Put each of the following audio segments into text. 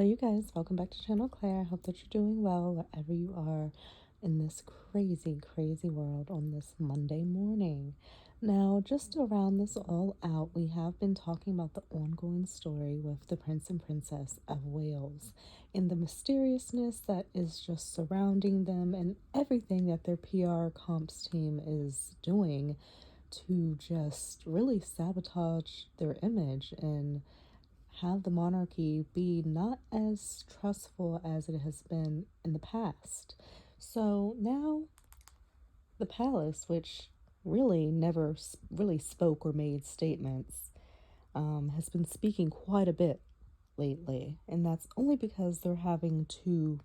Hello, you guys. Welcome back to Channel Claire. I hope that you're doing well wherever you are in this crazy, crazy world on this Monday morning. Now, just to round this all out, we have been talking about the ongoing story with the Prince and Princess of Wales and the mysteriousness that is just surrounding them and everything that their PR comps team is doing to just really sabotage their image and have the monarchy be not as trustful as it has been in the past. So now the palace, which really never really spoke or made statements, has been speaking quite a bit lately, and that's only because they're having to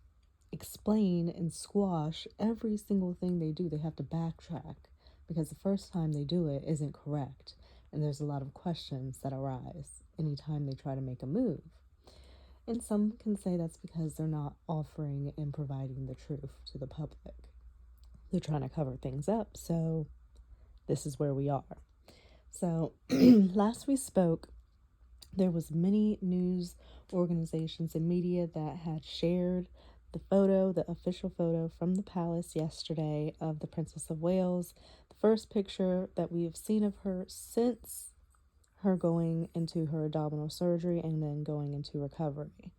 explain and squash every single thing they do. They have to backtrack because the first time they do it isn't correct, and there's a lot of questions that arise anytime they try to make a move. And some can say that's because they're not offering and providing the truth to the public. They're trying to cover things up, so this is where we are. So last we spoke, there was many news organizations and media that had shared the photo, the official photo from the palace yesterday of the Princess of Wales, the first picture that we have seen of her since her going into her abdominal surgery and then going into recovery.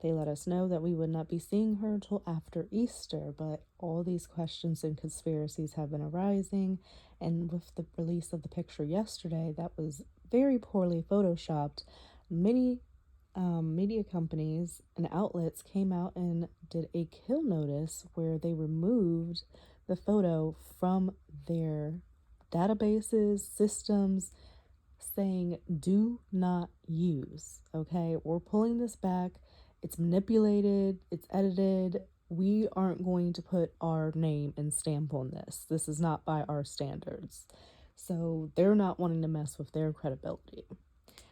They let us know that we would not be seeing her until after Easter, but all these questions and conspiracies have been arising, and with the release of the picture yesterday, that was very poorly photoshopped. Many media companies and outlets came out and did a kill notice where they removed the photo from their databases, systems, saying do not use. Okay, we're pulling this back. It's manipulated, it's edited. We aren't going to put our name and stamp on this. This is not by our standards. So they're not wanting to mess with their credibility.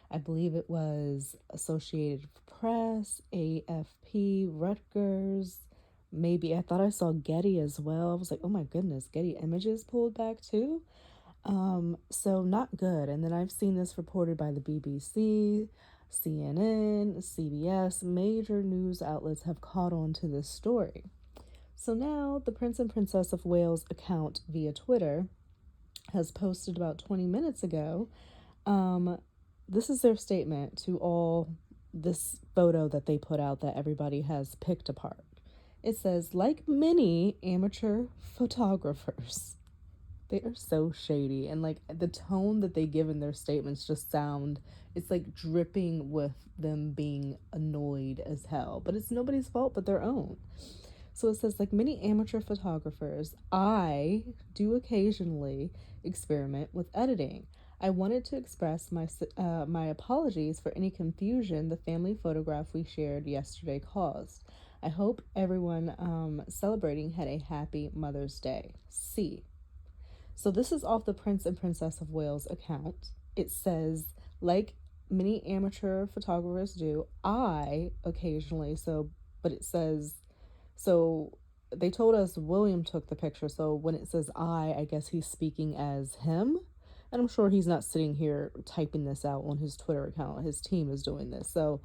I believe it was Associated Press, AFP, Rutgers, maybe I thought I saw Getty as well. I was like, oh my goodness, Getty Images pulled back too. So not good. And then I've seen this reported by the BBC, CNN, CBS, major news outlets have caught on to this story. So now the Prince and Princess of Wales account via Twitter has posted about 20 minutes ago. This is their statement to all this photo that they put out that everybody has picked apart. It says, like many amateur photographers, they are so shady, and like the tone that they give in their statements just sound, it's like dripping with them being annoyed as hell, but it's nobody's fault but their own. So it says, like many amateur photographers, I do occasionally experiment with editing. I wanted to express my apologies for any confusion the family photograph we shared yesterday caused. I hope everyone celebrating had a happy Mother's Day. C. So this is off the Prince and Princess of Wales account. It says, like many amateur photographers do, I occasionally, but it says, so they told us William took the picture. So when it says I guess he's speaking as him. And I'm sure he's not sitting here typing this out on his Twitter account. His team is doing this. So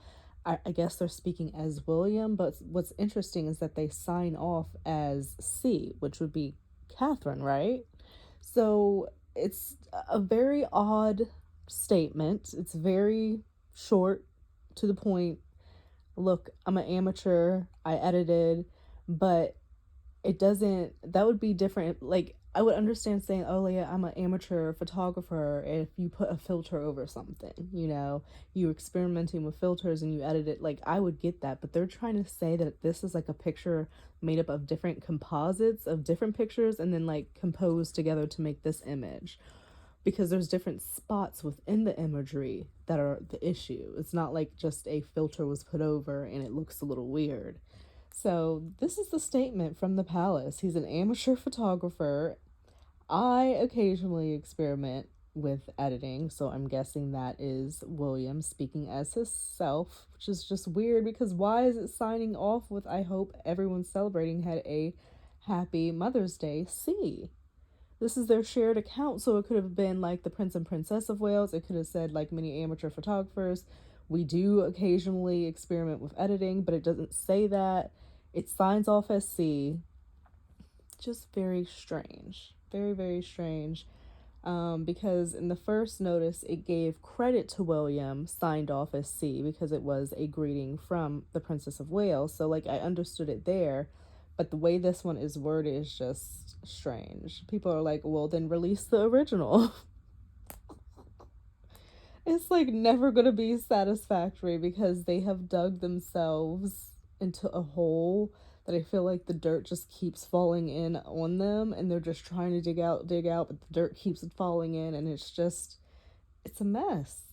I guess they're speaking as William. But what's interesting is that they sign off as C, which would be Catherine, right? So it's a very odd statement. It's very short, to the point. Look, I'm an amateur. I edited, but it doesn't, that would be different. Like, I would understand saying, oh yeah, I'm an amateur photographer if you put a filter over something, you're experimenting with filters and you edit it. Like, I would get that, but they're trying to say that this is like a picture made up of different composites of different pictures and then like composed together to make this image, because there's different spots within the imagery that are the issue. It's not like just a filter was put over and it looks a little weird. So this is the statement from the palace. He's an amateur photographer. I occasionally experiment with editing, so I'm guessing that is William speaking as himself, which is just weird because why is it signing off with I hope everyone celebrating had a happy Mother's Day? See, this is their shared account, so it could have been like the Prince and Princess of Wales. It could have said like many amateur photographers. We do occasionally experiment with editing, but it doesn't say that. It signs off as C. Just very strange. Very, very strange. Because in the first notice, it gave credit to William, signed off as C, because it was a greeting from the Princess of Wales. So, like, I understood it there, but the way this one is worded is just strange. People are like, well, then release the original. It's like never gonna be satisfactory because they have dug themselves into a hole that I feel like the dirt just keeps falling in on them, and they're just trying to dig out, but the dirt keeps falling in, and it's a mess.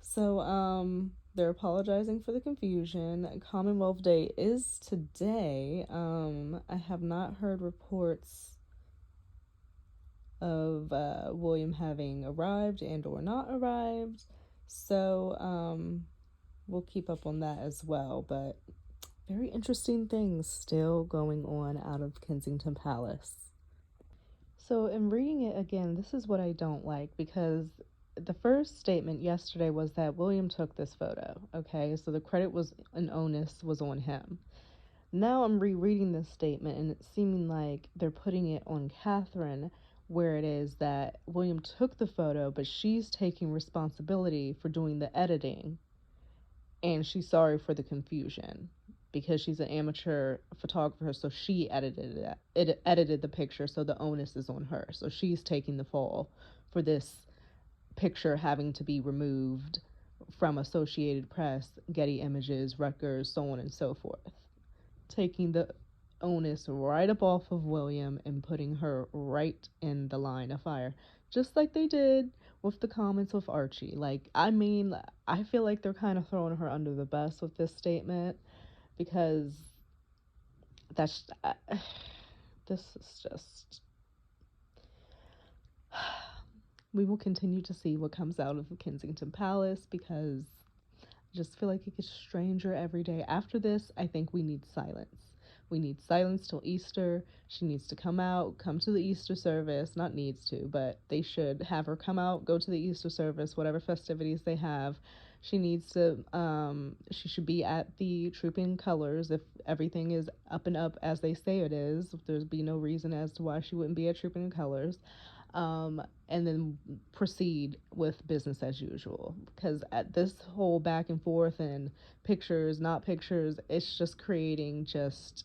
So, they're apologizing for the confusion. Commonwealth Day is today. I have not heard reports of William having arrived and or not arrived. So, we'll keep up on that as well. But very interesting things still going on out of Kensington Palace. So, in reading it again, this is what I don't like, because the first statement yesterday was that William took this photo. Okay, so the credit was an onus was on him. Now I'm rereading this statement, and it's seeming like they're putting it on Catherine, where it is that William took the photo, but she's taking responsibility for doing the editing, and she's sorry for the confusion because she's an amateur photographer, so she edited the picture, so the onus is on her. So she's taking the fall for this picture having to be removed from Associated Press, Getty Images, Rutgers, so on and so forth, taking the onus right up off of William and putting her right in the line of fire, just like they did with the comments with Archie. Like, I mean, I feel like they're kind of throwing her under the bus with this statement, because that's this is just we will continue to see what comes out of the Kensington Palace, because I just feel like it gets stranger every day. After this, I think we need silence. We need silence till Easter. She needs to come out, come to the Easter service. Not needs to, but they should have her come out, go to the Easter service, whatever festivities they have. She needs to, she should be at the Trooping Colors if everything is up and up as they say it is. There'd be no reason as to why she wouldn't be at Trooping Colors. And then proceed with business as usual. Because at this whole back and forth and pictures, not pictures, it's just creating just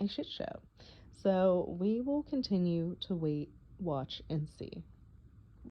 a shit show. So we will continue to wait, watch, and see.